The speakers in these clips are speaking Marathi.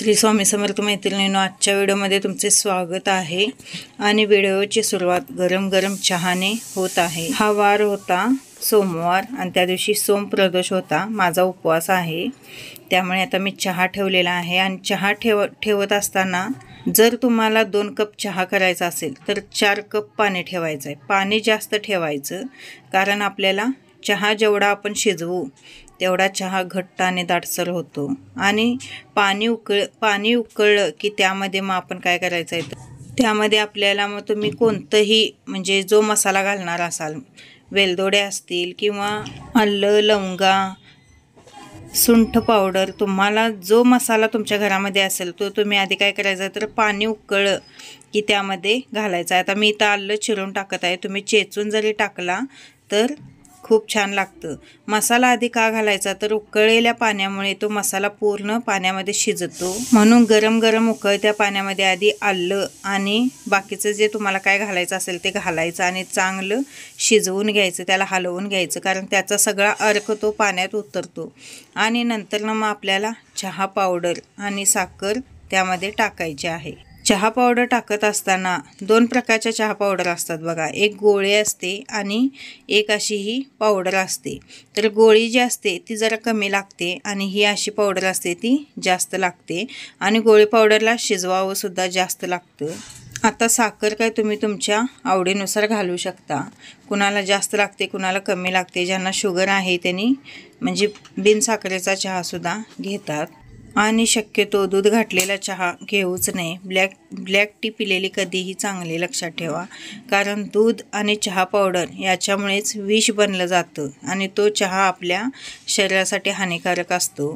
श्री स्वामी समर्थ मैत्रिणींनो, आजच्या व्हिडिओमध्ये तुमचे स्वागत आहे। आणि व्हिडिओची सुरुवात गरम गरम चहाने होत आहे। हा वार होता सोमवार आणि त्या दिवशी सोम प्रदोष होता। माझा उपवास आहे, त्यामुळे आता मी चहा ठेवलेला आहे। आणि चहा ठेवत असताना जर तुम्हाला 2 कप चहा करायचा असेल तर 4 कप पाणी ठेवायचं आहे। पाणी जास्त ठेवायचं, कारण आपल्याला चहा जेवढा आपण शिजवू तेवढा चहा घट्ट आणि दाटसर होतो। आणि पाणी उकळलं की त्यामध्ये मग आपण काय करायचं आहे, त्यामध्ये आपल्याला मग तुम्ही कोणतंही म्हणजे जो मसाला घालणार असाल, वेलदोडे असतील किंवा आलं, लवंगा, सुंठ पावडर, तुम्हाला जो मसाला तुमच्या घरामध्ये असेल तो तुम्ही आधी काय करायचं तर पाणी उकळलं की त्यामध्ये घालायचं। आता मी इथं आलं चिरून टाकत आहे, तुम्ही चेचून जरी टाकला तर खूप छान लागतं। मसाला आधी का घालायचा तर उकळलेल्या पाण्यामुळे तो मसाला पूर्ण पाण्यामध्ये शिजतो, म्हणून गरम गरम उकळत्या पाण्यामध्ये आधी आलं आणि बाकीचं जे तुम्हाला काय घालायचं असेल ते घालायचं आणि चांगलं शिजवून घ्यायचं, त्याला हलवून घ्यायचं, कारण त्याचा सगळा अर्क तो पाण्यात उतरतो। आणि नंतर मग आपल्याला चहा पावडर आणि साखर त्यामध्ये टाकायची आहे। चहा पावडर टाकत असताना 2 प्रकारच्या चहा पावडर असतात बघा, एक गोळी असते आणि एक अशी ही पावडर असते। तर गोळी जी असते ती जरा कमी लागते आणि ही अशी पावडर असते ती जास्त लागते। आणि गोळी पावडरला शिजवावं सुद्धा जास्त लागतं। आता साखर काय तुम्ही तुमच्या आवडीनुसार घालू शकता, कुणाला जास्त लागते कुणाला कमी लागते। ज्यांना शुगर आहे त्यांनी म्हणजे बिन साखरेचा चहा सुद्धा घेतात। आणि शक्यतो दूध घातलेला चहा घेऊच नाही। ब्लॅक टी पिलेली कधीही चांगली, लक्षात ठेवा, कारण दूध आणि चहा पावडर याच्यामुळेच विष बनलं जातं आणि तो चहा आपल्या शरीरासाठी हानिकारक असतो।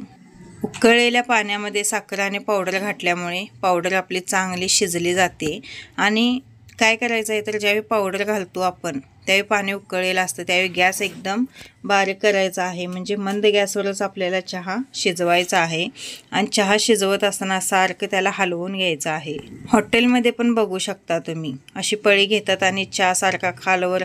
उकळलेल्या पाण्यामध्ये साखर आणि पावडर घातल्यामुळे पावडर आपली चांगली शिजली जाते। आणि काय करायचं आहे तर ज्यावेळी पावडर घालतो आपण त्यावेळी पाणी उकळलेलं असतं, त्यावेळी गॅस एकदम बारीक करायचा आहे, म्हणजे मंद गॅसवरच आपल्याला चहा शिजवायचा आहे। आणि चहा शिजवत असताना सारखं त्याला हलवून घ्यायचं आहे। हॉटेलमध्ये पण बघू शकता तुम्ही, अशी पळी घेतात आणि चहा सारखा खालवर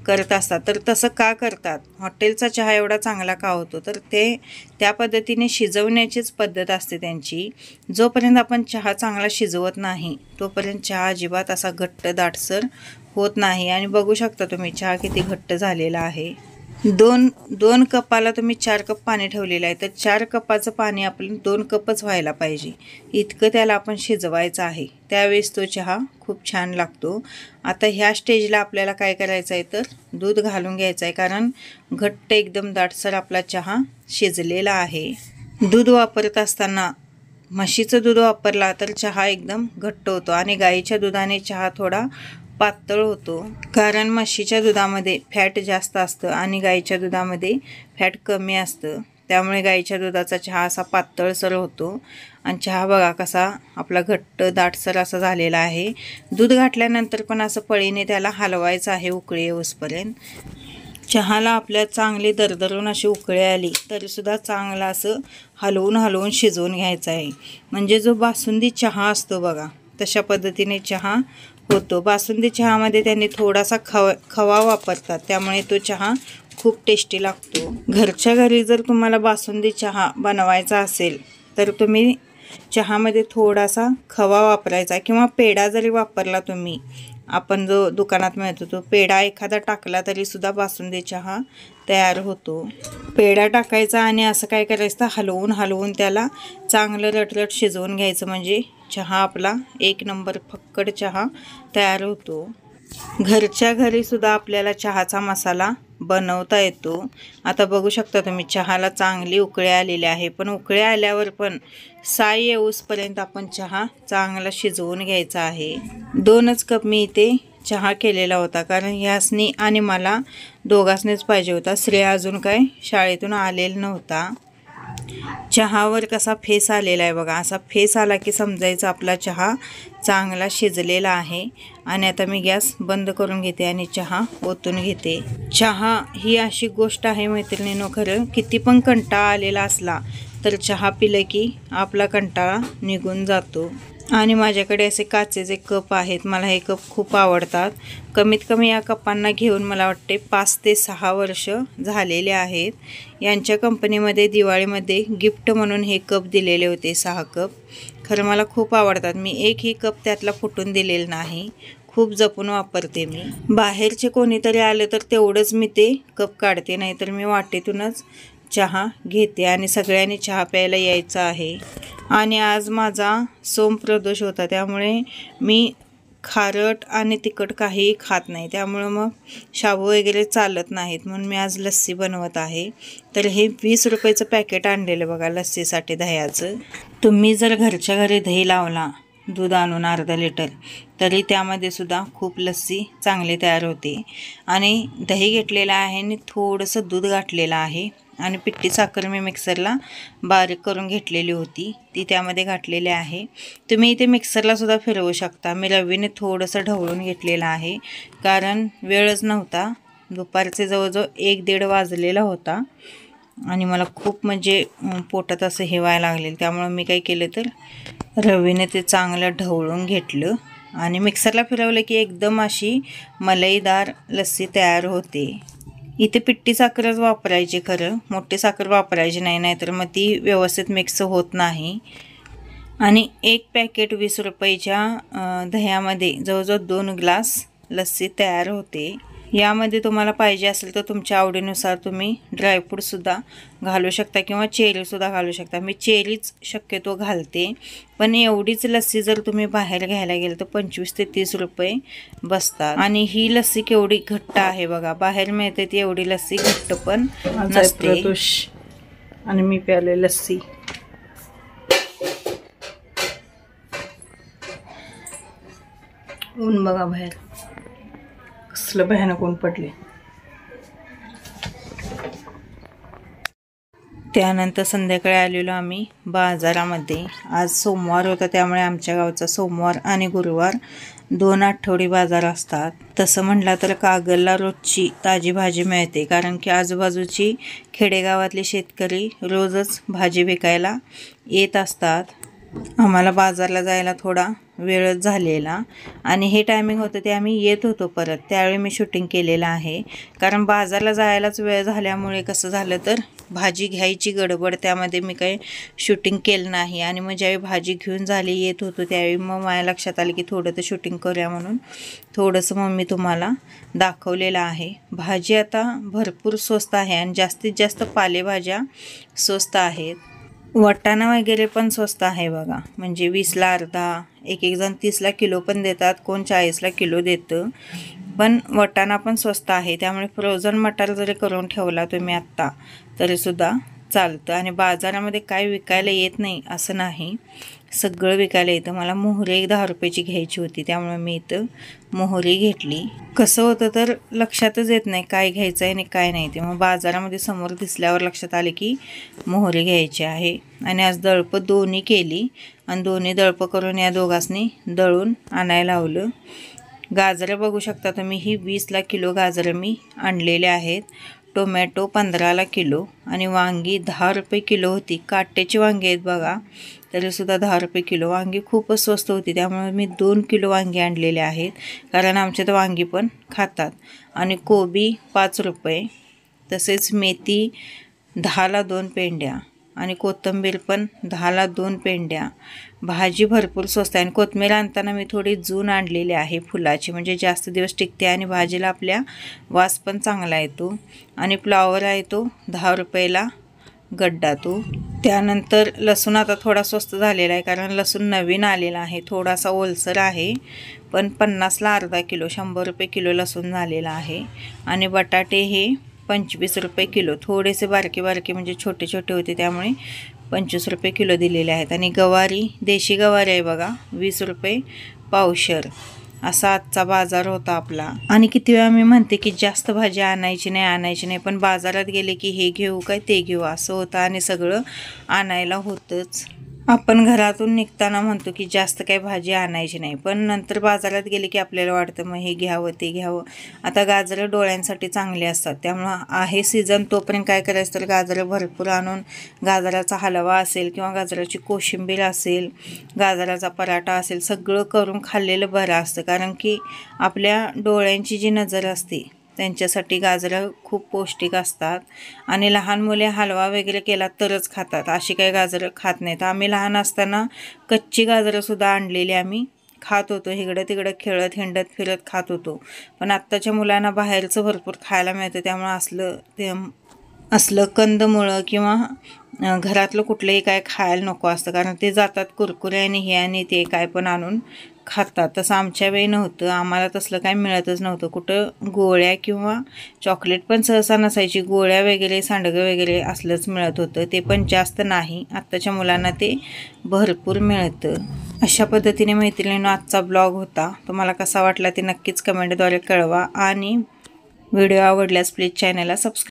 करत असतात। तर तसं का करतात? हॉटेलचा चहा एवढा चांगला का होतो तर ते त्या पद्धतीने शिजवण्याचीच पद्धत असते त्यांची। जोपर्यंत आपण चहा चांगला शिजवत नाही तोपर्यंत चहा अजिबात असा घट्ट दाटसर होत नाही। आणि बघू शकता तुम्ही चहा किती घट्ट झालेला आहे। 2 कपाला तुम्ही 4 कप पाणी ठेवलेलं आहे, तर 4 कपाचं पाणी आपलं 2 कपच व्हायला पाहिजे, इतकं त्याला आपण शिजवायचं आहे। त्यावेळेस तो चहा खूप छान लागतो। आता ह्या स्टेजला आपल्याला काय करायचं आहे तर दूध घालून घ्यायचं आहे, कारण घट्ट एकदम दाटसर आपला चहा शिजलेला आहे। दूध वापरत असताना म्हशीचं दूध वापरला तर चहा एकदम घट्ट होतो आणि गाईच्या दुधाने चहा थोडा पातळ होतो, कारण म्हशीच्या दुधामध्ये फॅट जास्त असतं आणि गाईच्या दुधामध्ये फॅट कमी असतं। त्यामुळे गाईच्या दुधाचा चहा असा पातळसर होतो आणि चहा बघा कसा आपला घट्ट दाटसर असा झालेला आहे। दूध घातल्यानंतर पण असं पळीने त्याला हलवायचं आहे उकळी येऊसपर्यंत। चहाला आपल्या चांगली दरदरून अशी उकळी आली तरीसुद्धा चांगलं असं हलवून शिजवून घ्यायचं आहे, म्हणजे जो बासुंदी चहा असतो बघा तशा पद्धतीने चहा होतो। बासुंदी चहामध्ये त्यांनी थोडासा खवा वापरतात, त्यामुळे तो चहा खूप टेस्टी लागतो। घरच्या घरी जर तुम्हाला बासुंदी चहा बनवायचा असेल तर तुम्ही चहामध्ये थोडासा खवा वापरायचा किंवा पेढा जरी वापरला तुम्ही, आपण जो दुकानात मिळतो तो पेढा एखादा टाकला तरी सुद्धा बासुंदी चहा तयार होतो। पेढा टाकायचा आणि असं काय करायचं हलवून त्याला चांगलं रटरट शिजवून घ्यायचं, म्हणजे चहा आपला 1 नंबर फक्कड चहा तयार होतो। घरच्या घरी सुद्धा आपल्याला चहाचा मसाला बनवता येतो। आता बघू शकता तुम्ही चहाला चांगली उकळी आलेली आहे, पण उकळी आल्यावर पण साई येऊसपर्यंत आपण चहा चांगला शिजवून घ्यायचा आहे। 2च कप मी इथे चहा केलेला होता, कारण ह्यासनी आणि मला दोघांनीच पाहिजे होता। श्रेया अजून काय शाळेतून आलेला नव्हता। चहावर कसा फेस आलेला आहे बघा, असा फेस आला की समजायचं आपला चहा चांगला शिजलेला आहे। आणि आता मी गॅस बंद करून घेते आणि चहा ओतून घेते। चहा ही अशी गोष्ट आहे मैत्रिणींनो, खरं किती पण कंटाळा आलेला असला तर चहा पिलं की आपला कंटाळा निघून जातो। आणि माझ्याकडे असे काचेचे कप आहेत. मला हे कप खूप आवडतात. कमीत कमी या कपांना घेऊन मला वाटते 5 ते 6 वर्ष झालेले आहेत. यांच्या कंपनीमध्ये दिवाळीमध्ये गिफ्ट म्हणून हे कप दिलेले होते, 6 कप. खरं मला खूप आवडतात. मी एकही कप त्यातला फुटून दिलेला नाही. खूप जपून वापरते मी. बाहेरचे कोणीतरी आले तर तेवढंच मी ते कप काढते, नाही तर मी वाटेतूनच चहा घेते. आणि सगळ्यांनी चहा प्यायला यायचं आहे. आणि आज माझा सोमप्रदोष होता, त्यामुळे मी खारट आणि तिखट काहीही खात नाही. त्यामुळं मग शाबू वगैरे चालत नाहीत, म्हणून मी आज लस्सी बनवत आहे. तर हे 20 रुपयाचं पॅकेट आणलेलं बघा लस्सीसाठी दह्याचं. तुम्ही जर घरच्या घरी दही लावला, दूध आणून अर्धा लिटर, तरी त्यामध्ये सुद्धा खूप लस्सी चांगली तयार होते. आणि दही घेतलेलं आहे आणि थोडंसं दूध घातलेलं आहे. आणि पिठी साखर मी मिक्सरला बारीक करून घेतलेली होती, ती त्यामध्ये घातलेली आहे. तुम्ही इथे मिक्सरला सुद्धा फिरवू शकता. मी रवीने थोडंसं ढवळून घेतलेलं आहे, कारण वेळच नव्हता. दुपारचे जवळजवळ 1-1:30 वाजलेला होता आणि मला खूप म्हणजे पोटात असं हे व्हायला लागले. त्यामुळं मी काय केलं तर रवीने ते चांगलं ढवळून घेतलं आणि मिक्सरला फिरवलं की एकदम अशी मलईदार लस्सी तयार होते. इथे पिठी साखरच वापरायची, खरं मोठी साखर वापरायची नाही, नाहीतर मग ती व्यवस्थित मिक्स होत नाही. आणि एक पॅकेट 20 रुपयाच्या दह्यामध्ये जवळजवळ 2 ग्लास लस्सी तयार होते. यामध्ये तुम्हाला पाहिजे असेल तर तुमच्या आवडीनुसार तुम्ही ड्रायफ्रूटसुद्धा घालू शकता किंवा चेरीसुद्धा घालू शकता. मी चेरीच शक्यतो घालते. पण एवढीच लस्सी जर तुम्ही बाहेर घ्यायला गेलं तर 25 ते 30 रुपये बसतात. आणि ही लस्सी केवढी घट्ट आहे बघा. बाहेर मिळते ती एवढी लस्सी घट्ट पण नसते. आणि मी प्याले लस्सी. ऊन बघा बाहेर कसलं भयानक ऊन पडले. त्यानंतर संध्याकाळी आलेलो आम्ही बाजारामध्ये. आज सोमवार होता, त्यामुळे आमच्या गावचा सोमवार आणि गुरुवार 2 आठवडी बाजार असतात. तसं म्हटलं तर कागलला रोजची ताजी भाजी मिळते, कारण की आजूबाजूची खेडेगावातले शेतकरी रोजच भाजी विकायला येत असतात. आम्हाला बाजारला जायला थोडा वेळच झालेला आणि हे टायमिंग होतं ते आम्ही येत होतो परत. त्यावेळी मी शूटिंग केलेलं आहे, कारण बाजारला जायलाच वेळ झाल्यामुळे कसं झालं तर भाजी घ्यायची गडबड, त्यामध्ये मी काही शूटिंग केलं नाही. आणि मग ज्यावेळी भाजी घेऊन झाली येत होतो त्यावेळी मग माझ्या लक्षात आलं की थोडं तर शूटिंग करूया, म्हणून थोडंसं मग मी तुम्हाला दाखवलेलं आहे. भाजी आता भरपूर स्वस्त आहे आणि जास्तीत जास्त पालेभाज्या स्वस्त आहेत. वाटाणा वगैरे पण स्वस्त आहे बघा. म्हणजे 20ला अर्धा, एक जण 30ला किलो पण देतात, कोण 40ला किलो देतं. पण वाटाणा पण स्वस्त आहे, त्यामुळे फ्रोझन मटार जरी करून ठेवला तुम्ही आत्ता तरीसुद्धा चालतं. आणि बाजारामध्ये काय विकायला येत नाही असं नाही, सगळं विकायला येतं. मला मोहरी 10 रुपयाची घ्यायची होती, त्यामुळे मी इथं मोहरी घेतली. कसं होतं तर लक्षातच येत नाही काय घ्यायचं आहे आणि काय नाही ते. मग बाजारामध्ये समोर दिसल्यावर लक्षात आले की मोहरी घ्यायची आहे. आणि आज दळपं दोन्ही केली आणि दोन्ही दळपं करून या दोघांनी दळून आणायला लावलं. गाजरं बघू शकता तुम्ही, ही 20ला किलो गाजरं मी आणलेले आहेत. टोमॅटो 15ला किलो आणि वांगी 10 रुपये किलो होती. काट्याची वांगी आहेत बघा, तरीसुद्धा 10 रुपये किलो. वांगी खूपच स्वस्त होती, त्यामुळे मी 2 किलो वांगी आणलेले आहेत, कारण आमच्या तर वांगी पण खातात. आणि कोबी 5 रुपये, तसेच मेथी 10ला 2 पेंड्या आणि कोथिंबीर पण 10ला 2 पेंड्या. भाजी भरपूर स्वस्त आहे. आणि कोथिंबीर आणताना मी थोडी जून आणलेली आहे फुलाची, म्हणजे जास्त दिवस टिकते आणि भाजीला आपल्या वास पण चांगला येतो. आणि फ्लॉवर आहे तो 10 रुपयाला गड्डा तो. त्यानंतर लसूण आता थोडा स्वस्त झालेला आहे, कारण लसूण नवीन आलेला आहे, थोडासा ओलसर आहे, पण 50ला अर्धा किलो, 100 रुपये किलो लसूण झालेला आहे. आणि बटाटे हे 25 रुपये किलो, थोडेसे बारके बारके म्हणजे छोटे छोटे होते, त्यामुळे 25 रुपये किलो दिलेले आहेत. आणि गवारी, देशी गवारी आहे बघा, 20 रुपये पावशर. असा आजचा बाजार होता आपला. आणि किती वेळा मी म्हणते की जास्त भाजी आणायची नाही, पण बाजारात गेले की हे घेऊ काय ते घेऊ असं होतं आणि सगळं आणायला होतंच. आपण घरातून निघताना म्हणतो की जास्त काही भाजी आणायची नाही, पण नंतर बाजारात गेले की आपल्याला वाटतं मग हे घ्यावं ते घ्यावं. आता गाजरं डोळ्यांसाठी चांगले असतात, त्यामुळं आहे सीझन तोपर्यंत काय करायचं तर गाजरं भरपूर आणून गाजराचा हलवा असेल किंवा गाजराची कोशिंबीर असेल, गाजराचा पराठा असेल, सगळं करून खाल्लेलं बरं असतं. कारण की आपल्या डोळ्यांची जी नजर असते त्यांच्यासाठी गाजरं खूप पौष्टिक असतात. आणि लहान मुले हलवा वगैरे केला तरच खातात, अशी काही गाजरं खात नाहीत. आम्ही लहान असताना कच्ची गाजरंसुद्धा आणलेली आम्ही खात होतो, इकडं तिकडं खेळत हिंडत फिरत खात होतो. पण आत्ताच्या मुलांना बाहेरचं भरपूर खायला मिळतं, त्यामुळे असलं कंदमुळं किंवा घरातलं कुठलंही काय खायला नको असतं, कारण ते जातात कुरकुरे आणि हे आणि ते काय पण आणून खातात. तसं आमच्या वेळी नव्हतं, आम्हाला तसलं काय मिळतच नव्हतं. कुठं गोळ्या किंवा चॉकलेट पण सहसा नसायची, गोळ्या वगैरे सांडगं वगैरे असलंच मिळत होतं, ते पण जास्त नाही. आत्ताच्या मुलांना ते भरपूर मिळतं. अशा पद्धतीने मैत्रिणींनो आजचा ब्लॉग होता. तुम्हाला कसा वाटला ते नक्कीच कमेंटद्वारे कळवा आणि व्हिडिओ आवडल्यास प्लीज चॅनलला सबस्क्राईब